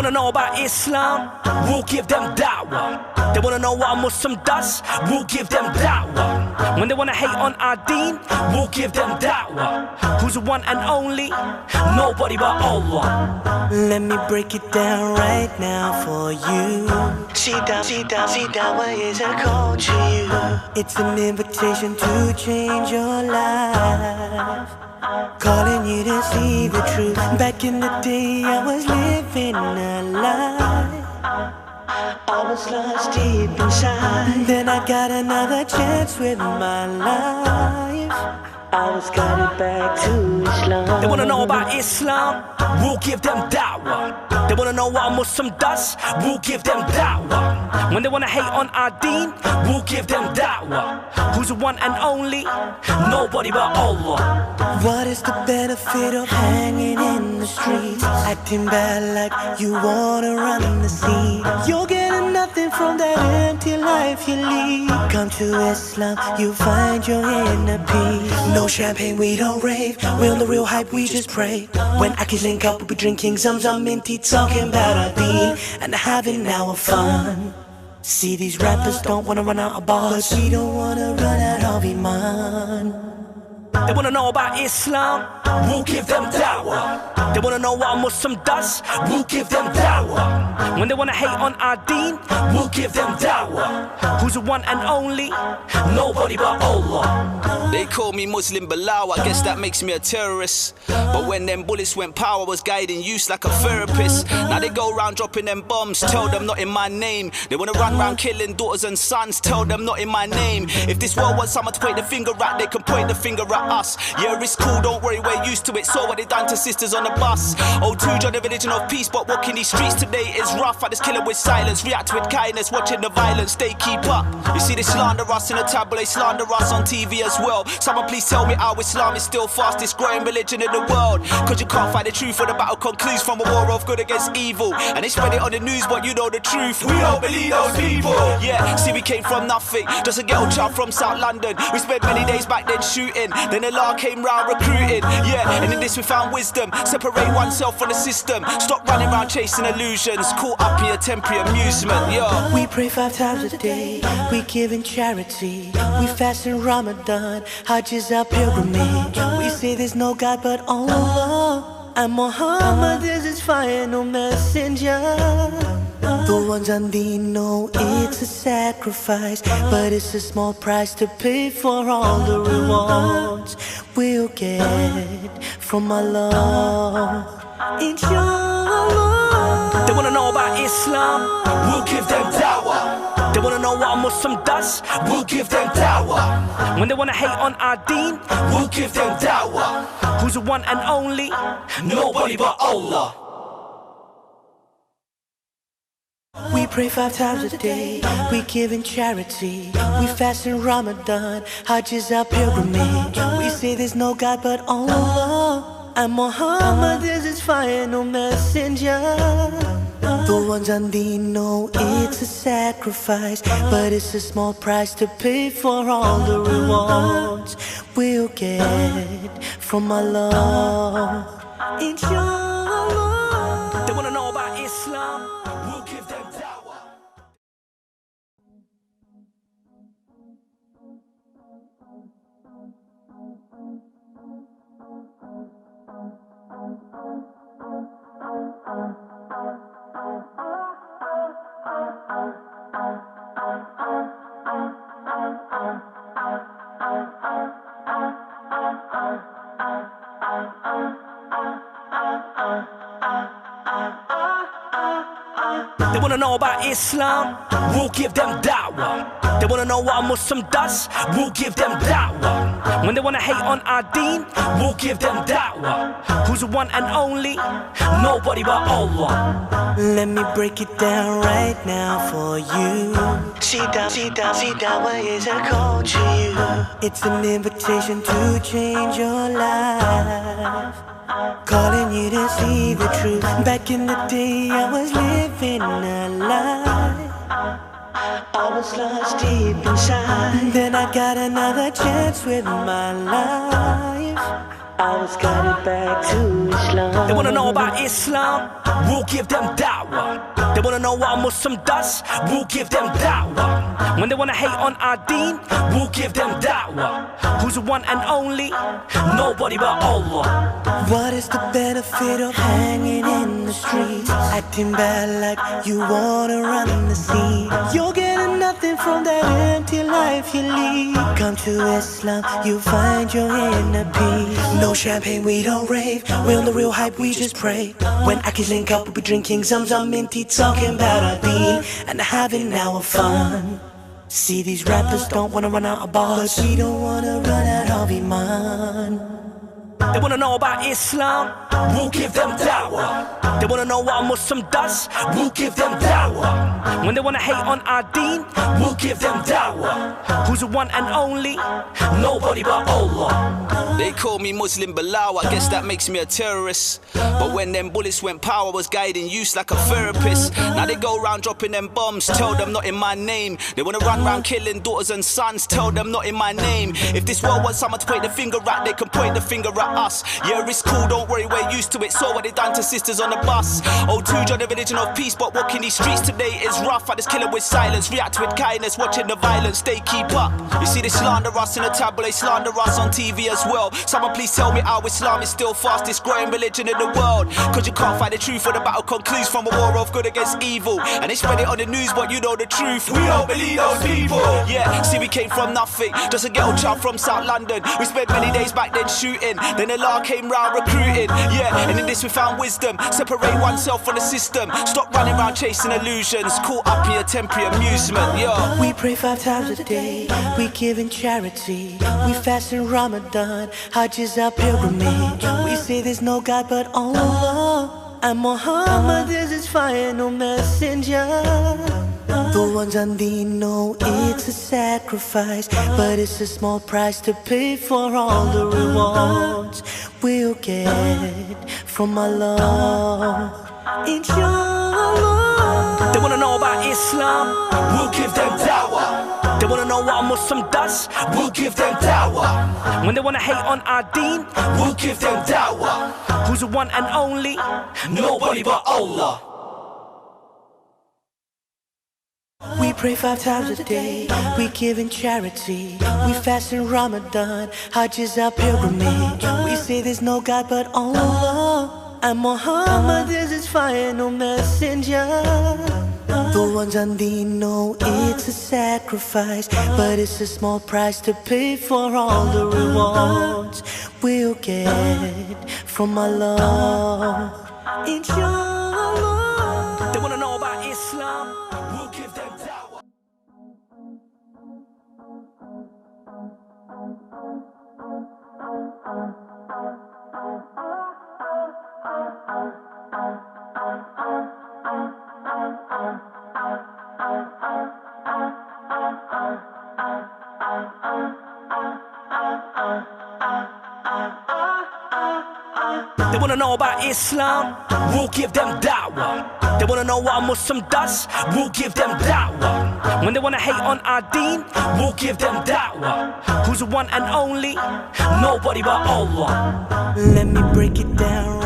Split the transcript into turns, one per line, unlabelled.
wanna know about Islam, we'll give them da'wah. They wanna know what a Muslim does, we'll give them da'wah. When they wanna hate on our deen, we'll give them da'wah. Who's the one and only? Nobody but Allah.
Let me break it down right now for you. Da'wah is a call to you. It's an invitation to change your life, calling you to see the truth. Back in the day I was living a lie, I was lost deep inside. Then I got another chance with my life, I was guided back to Islam.
They wanna know about Islam, we'll give them da'wah. They wanna know what a Muslim does, we'll give them da'wah. When they wanna hate on our deen, we'll give them da'wah. Who's the one and only? Nobody but Allah.
What is the benefit of hanging in the streets, acting bad like you wanna run the scene? You're getting nothing from that empty life you lead. Come to Islam, you find your inner peace. No champagne, we don't rave. We're on the real hype, we just pray. When Akis link up, we'll be drinking Zamzam minty, talking about our deen and having our fun. See, these rappers don't wanna run out of bars, but we don't wanna run out of Iman.
They wanna know about Islam, we'll give them da'wah. They wanna know what a Muslim does, we'll give them da'wah. When they wanna hate on our deen, we'll give them da'wah. Who's the one and only? Nobody but Allah.
They call me Muslim Bilal, I guess that makes me a terrorist. But when them bullets went power, I was guiding youth like a therapist. Now they go around dropping them bombs, tell them not in my name. They wanna run around killing daughters and sons, tell them not in my name. If this world wants someone to point the finger at, they can point the finger at us. Yeah, it's cool, don't worry, we're used to it. Saw what they done to sisters on the bus. O2 joined the religion of peace, but walking these streets today is rough. I just kill it with silence, react with kindness, watching the violence, they keep up. You see they slander us in the tabloid, they slander us on TV as well. Someone please tell me how Islam is still fastest growing religion in the world. Cause you can't find the truth when the battle concludes from a war of good against evil. And they spread it on the news, but you know the truth, we don't believe those people. Yeah, see we came from nothing, just a ghetto child from South London. We spent many days back then shooting, then the law came round recruiting. Yeah, and in this we found wisdom, separate oneself from the system. Stop running around chasing illusions, caught up in your temporary amusement. Yeah.
We pray 5 times a day, we give in charity, we fast in Ramadan, Hajj is our pilgrimage. We say there's no God but Allah, and Muhammad is his final messenger. The ones on thee know it's a sacrifice, but it's a small price to pay for all the rewards we'll get from Allah, inshallah.
They wanna know about Islam, we'll give them da'wah. They wanna know what a Muslim does, we'll give them da'wah. When they wanna hate on our deen, we'll give them da'wah. Who's the one and only? Nobody but Allah.
We pray 5 times a day, we give in charity, we fast in Ramadan, Hajj is our pilgrimage. We say there's no God but Allah, and Muhammad is his final messenger. The ones on thee know it's a sacrifice, but it's a small price to pay for all the rewards we'll get from Allah, inshallah.
They wanna know about Islam, we'll give them da'wah. They wanna know about Islam, we'll give them da'wah. They wanna know what a Muslim does, we'll give them da'wah. When they wanna hate on our deen, we'll give them da'wah. Who's the one and only? Nobody but Allah.
Let me break it down right now for you. Da'wah is a call to you. It's an invitation to change your life, calling you to see the truth. Back in the day I was living a lie, I was lost deep inside. Then I got another chance with my life, I was guided back to Islam.
They wanna know about Islam, we'll give them da'wah. They wanna know what a Muslim does, we'll give them da'wah. When they wanna hate on our deen, we'll give them da'wah. Who's the one and only? Nobody but Allah.
What is the benefit of hanging in the streets, acting bad like you wanna run the scene? You're getting nothing from that empty life you lead. Come to Islam, you'll find your inner peace. No champagne, we don't rave. We're on the real hype, we just pray. When Akis link up, we'll be drinking Zamzam minty, talking about our deen and having our fun. See, these rappers don't wanna run out of bars, but we don't wanna run out of Iman.
They wanna know about Islam, we'll give them da'wah. They wanna know what a Muslim does, we'll give them da'wah. When they wanna hate on our deen, we'll give them da'wah. Who's the one and only? Nobody but Allah.
They call me Muslim Bilal, I guess that makes me a terrorist. But when them bullets went, power was guiding use like a therapist. Now they go around dropping them bombs, tell them not in my name. They wanna run around killing daughters and sons, tell them not in my name. If this world wants someone to point the finger at, they can point the finger at us. Yeah, it's cool, don't worry, we're used to it. So what they done to sisters on the bus. O2 joined the religion of peace, but walking these streets today is rough. I just kill it with silence, react with kindness, watching the violence, they keep up. You see they slander us in the tabloid, slander us on TV as well. Someone please tell me how Islam is still fastest growing religion in the world. Cause you can't find the truth when the battle concludes from a war of good against evil. And they spread it on the news, but you know the truth, we don't believe those people. Yeah, see we came from nothing, just a ghetto child from South London. We spent many days back then shooting, then the law came round recruiting. Yeah, and in this we found wisdom, separate oneself from the system. Stop running around chasing illusions, caught up in your temporary amusement. Yeah.
We pray 5 times a day, we give in charity, we fast in Ramadan, Hajj is our pilgrimage. We say there's no God but Allah, and Muhammad is his final messenger. The ones on thee know it's a sacrifice, but it's a small price to pay for all the rewards we'll get from Allah, inshallah.
They wanna know about Islam, we'll give them da'wah. They wanna know what a Muslim does, we'll give them da'wah. When they wanna hate on our deen, we'll give them da'wah. Who's the one and only? Nobody but Allah.
We pray 5 times a day, we give in charity, we fast in Ramadan, Hajj is our pilgrimage. We say there's no God but Allah, and Muhammad is his final messenger. The ones on thee know it's a sacrifice, but it's a small price to pay for all the rewards we'll get from Allah, inshallah.
They wanna know about Islam, we'll give them da'wah. They wanna know about Islam, we'll give them da'wah. They wanna know what a Muslim does, we'll give them da'wah. When they wanna hate on our deen, we'll give them da'wah. Who's the one and only? Nobody but Allah.
Let me break it down